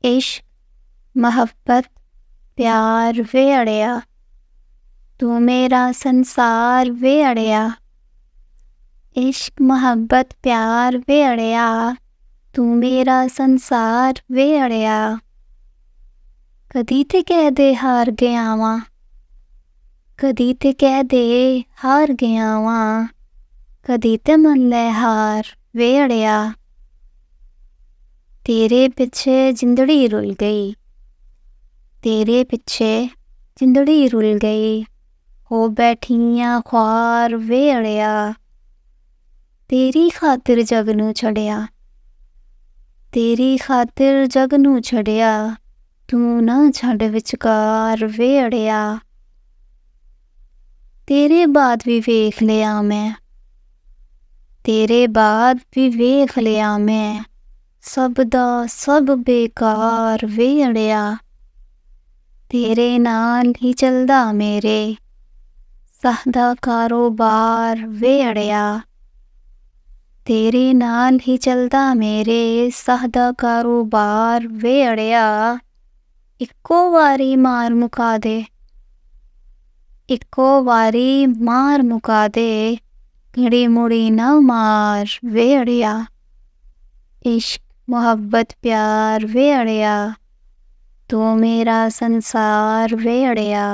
इश्क मोहब्बत प्यार वे अड़िया, तू मेरा संसार वे अड़िया। इश्क मोहब्बत प्यार वे अड़िया, तू मेरा संसार वे अड़िया। कदी ते कह दे हार गया वां, कदी ते कह दे हार गया वां, कदी ते मन लै हार वे अड़िया। तेरे पिछे जिंदड़ी रुल गई, तेरे पिछे जिंदड़ी रुल गई, हो बैठियां ख्वार वे अड़िया। तेरी खातिर जग नू छड़िया, तेरी खातिर जग नू छड़िया, तू ना छड़ विचकार वे अड़िया। तेरे बाद भी वेख लिया मैं, तेरे बाद भी वेख लिया मैं, सब दा सब बेकार वे अड़िया। तेरे नाल ही चलदा मेरे सहदा कारोबार वे अड़िया। तेरे नाल ही चलदा मेरे सहदा कारोबार वे अड़िया। इक्को वारी मार मुका दे, इक्को वारी मार मुका दे, घड़ी मुड़ी ना मार वे अड़िया। इश्क मोहब्बत प्यार वे अड़िया, तू मेरा संसार वे अड़िया।